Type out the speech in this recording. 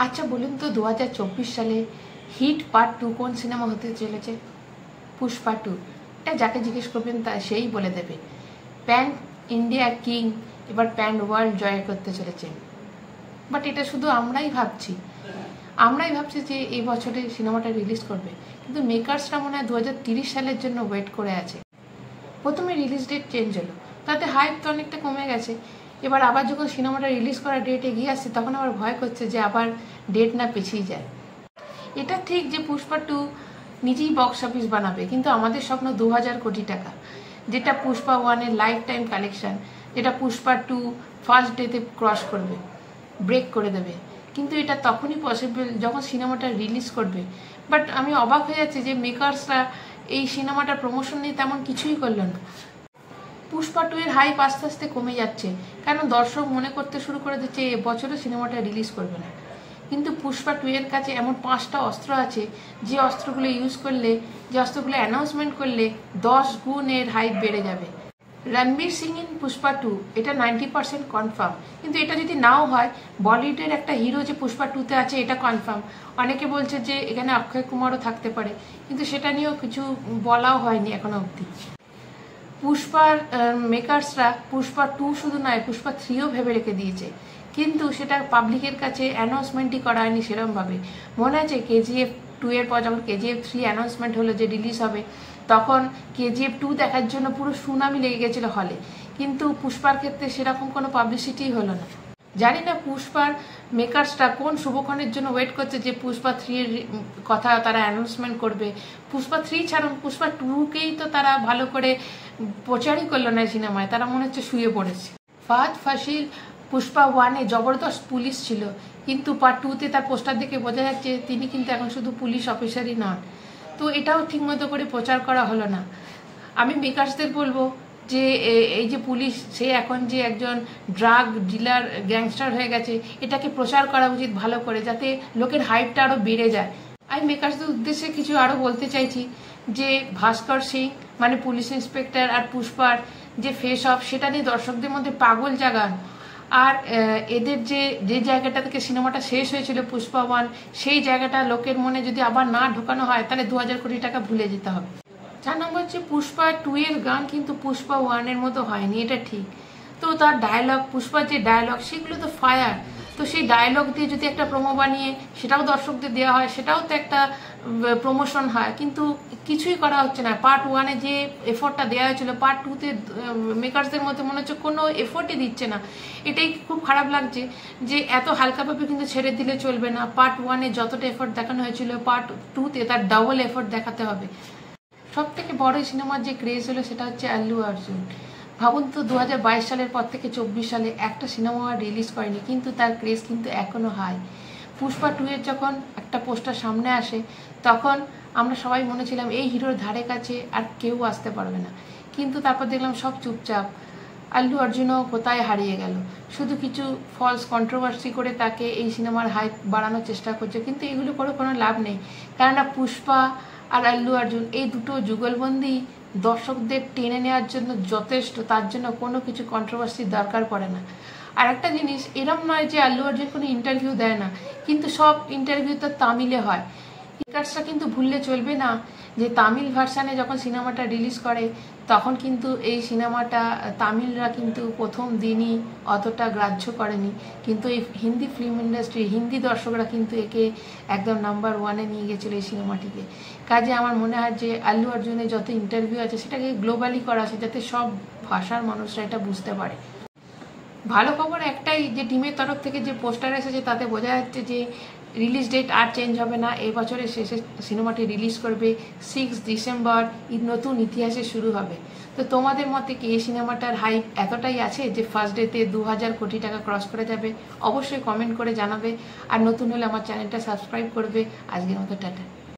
আচ্ছা বলুন তো 2024 সালে হিট পার্ট 2 কোন সিনেমা হতে চলেছে? পুষ্পা 2। এটা যাকে জিজ্ঞেস করবেন তা সেই বলে দেবে। প্যান ইন্ডিয়া কিং এবার প্যান ওয়ার্ল্ড জয় করতে চলেছে। বাট এটা শুধু আমরাই ভাবছি যে এই বছরে সিনেমাটা রিলিজ করবে, কিন্তু মেকার্সরা মনে হয় 2030 সালের জন্য ওয়েট করে আছে। প্রথমে রিলিজ ডেট চেঞ্জ হলো, তাতে হাইপ তো অনেকটা কমে গেছে। এবার আবার যখন সিনেমাটা রিলিজ করার ডেট এগিয়ে আসছে তখন আবার ভয় করছে যে আবার ডেট না পিছিয়ে যায়। এটা ঠিক যে পুষ্পা 2 নিজেই বক্স অফিস বানাবে, কিন্তু আমাদের স্বপ্ন 2000 কোটি টাকা, যেটা পুষ্পা 1-এর লাইফ টাইম কালেকশন, যেটা পুষ্পা 2 ফার্স্ট ডেতে ক্রস করবে, ব্রেক করে দেবে। কিন্তু এটা তখনই পসিবল যখন সিনেমাটা রিলিজ করবে। বাট আমি অবাক হয়ে যাচ্ছি যে মেকার্সরা এই সিনেমাটার প্রমোশন নিয়ে তেমন কিছুই করলো না। পুষ্পা 2 এর হাইপ আস্তে আস্তে কমে যাচ্ছে, কারণ দর্শক মনে করতে শুরু করে দিচ্ছে এবছরে সিনেমাটা রিলিজ করবে না। কিন্তু পুষ্পা 2 এর কাছে এমন 5টা অস্ত্র আছে যে অস্ত্রগুলো ইউজ করলে, যে অস্ত্রগুলো অ্যানাউন্সমেন্ট করলে 10 গুণ এর হাইপ বেড়ে যাবে। রণবীর সিং ইন পুষ্পা 2 এটা 90% কনফার্ম, কিন্তু এটা যদি নাও হয়, বলিউডের একটা হিরো যে পুষ্পা 2-তে আছে এটা কনফার্ম। অনেকে বলছে যে এখানে অক্ষয় কুমারও থাকতে পারে, কিন্তু সেটা নিয়েও কিছু বলাও হয়নি এখনো অবধি। পুষ্পার মেকার্সরা পুষ্পা 2 শুধু নয়, পুষ্পা 3ও ভেবে রেখে দিয়েছে, কিন্তু সেটা পাবলিকের কাছে অ্যানাউন্সমেন্টই করা হয়নি সেরমভাবে। মনে আছে কেজিএফ 2 এর পর যখন কেজিএফ 3 অ্যানাউন্সমেন্ট হলো যে রিলিজ হবে, তখন কেজিএফ 2 দেখার জন্য পুরো সুনামি লেগে গেছিল হলে, কিন্তু পুষ্পার ক্ষেত্রে সেরকম কোনো পাবলিসিটি হলো না। জানি না পুষ্পার মেকার্সরা কোন শুভক্ষণের জন্য ওয়েট করছে যে পুষ্পা 3 এর কথা তারা অ্যানাউন্সমেন্ট করবে। পুষ্পা 3 ছাড়ুন, পুষ্পা 2কেই তো তারা ভালো করে প্রচারই করলো না সিনেমায়, তারা মনে হচ্ছে শুয়ে পড়েছে। ফাহাদ ফাসিল পুষ্পা 1-এ জবরদস্ত পুলিশ ছিল, কিন্তু পার্ট 2-তে তার পোস্টার দেখে বোঝা যাচ্ছে তিনি কিন্তু এখন শুধু পুলিশ অফিসারই নন। তো এটাও ঠিকমতো করে প্রচার করা হলো না। আমি মেকার্সদের বলবো যে এই যে পুলিশ, সে এখন যে একজন ড্রাগ ডিলার গ্যাংস্টার হয়ে গেছে, এটাকে প্রচার করা উচিত ভালো করে, যাতে লোকের হাইপটা আরও বেড়ে যায়। আমি মেকার্সদের উদ্দেশ্যে কিছু আরও বলতে চাইছি যে ভাস্কর সিং মানে পুলিশ ইন্সপেক্টর আর পুষ্পার যে ফেস অফ, সেটা নিয়ে দর্শকদের মধ্যে পাগল জাগান। আর এদের যে জায়গাটা থেকে সিনেমাটা শেষ হয়েছিল পুষ্পা 1, সেই জায়গাটা লোকের মনে যদি আবার না ঢোকানো হয় তাহলে 2000 কোটি টাকা ভুলে যেতে হবে। 4 নম্বর হচ্ছে পুষ্পা 2 এর গান কিন্তু পুষ্পা 1-এর মতো হয়নি, এটা ঠিক। তো তার ডায়লগ, পুষ্পার যে ডায়লগ, সেগুলো তো ফায়ার। তো সেই ডায়লগ দিয়ে যদি একটা প্রোমো বানিয়ে সেটাও দর্শকদের দেওয়া হয়, সেটাও তো একটা প্রমোশন হয়, কিন্তু কিছুই করা হচ্ছে না। পার্ট 1-এ যে এফোর্টটা দেওয়া হয়েছিল, পার্ট 2-তে মেকার্সদের মধ্যে মনে হচ্ছে কোনো এফোর্টই দিচ্ছে না। এটাই খুব খারাপ লাগছে যে এত হালকাভাবে কিন্তু ছেড়ে দিলে চলবে না। পার্ট 1-এ যতটা এফোর্ট দেখানো হয়েছিল, পার্ট 2-তে তার ডাবল এফোর্ট দেখাতে হবে। সব থেকে বড় সিনেমার যে ক্রেজ হলো সেটা হচ্ছে আল্লু অর্জুন। ভাবুন তো 2022 সালের পর থেকে 24 সালে একটা সিনেমা রিলিজ করেনি, কিন্তু তার ক্রেজ কিন্তু এখনো হাই। পুষ্পা 2 এর যখন একটা পোস্টার সামনে আসে, তখন আমরা সবাই মনে ছিলাম এই হিরোর ধারে কাছে আর কেউ আসতে পারবে না, কিন্তু তারপর দেখলাম সব চুপচাপ। আল্লু অর্জুনও কোথায় হারিয়ে গেল, শুধু কিছু ফলস কন্ট্রোভার্সি করে তাকে এই সিনেমার হাইপ বাড়ানোর চেষ্টা করছে, কিন্তু এগুলো করে কোনো লাভ নেই। কেননা পুষ্পা আর আল্লু অর্জুন এই দুটো যুগলবন্দি দর্শকদের টেনে নেওয়ার জন্য যথেষ্ট, তার জন্য কোনো কিছু কন্ট্রোভার্সির দরকার পড়ে না। আর একটা জিনিস, এরম নয় যে আল্লু অর্জুন কোনো ইন্টারভিউ দেয় না, কিন্তু সব ইন্টারভিউ তো তামিলে হয়। মেকার্সরা কিন্তু ভুললে চলবে না যে তামিল ভার্সানে যখন সিনেমাটা রিলিজ করে, তখন কিন্তু এই সিনেমাটা তামিলরা কিন্তু প্রথম দিনই অতটা গ্রাহ্য করেনি, কিন্তু এই হিন্দি ফিল্ম ইন্ডাস্ট্রি, হিন্দি দর্শকরা কিন্তু একে একদম নাম্বার 1-এ নিয়ে গেছিলো এই সিনেমাটিকে। কাজে আমার মনে হয় যে আল্লু অর্জুনের যত ইন্টারভিউ আছে সেটাকে গ্লোবালি করা আছে, যাতে সব ভাষার মানুষরা এটা বুঝতে পারে। ভালো খবর একটাই, যে টিমের তরফ থেকে যে পোস্টার এসেছে তাতে বোঝা যাচ্ছে যে রিলিজ ডেট আর চেঞ্জ হবে না। এই বছরের শেষে সিনেমাটি রিলিজ করবে 6 ডিসেম্বর, নতুন ইতিহাসে শুরু হবে। তো তোমাদের মতে কি এই সিনেমাটার হাইপ এতটাই আছে যে ফার্স্ট ডেতে 2000 কোটি টাকা ক্রস করে যাবে? অবশ্যই কমেন্ট করে জানাবে, আর নতুন হলে আমার চ্যানেলটা সাবস্ক্রাইব করবে। আজকের মতো টাটা।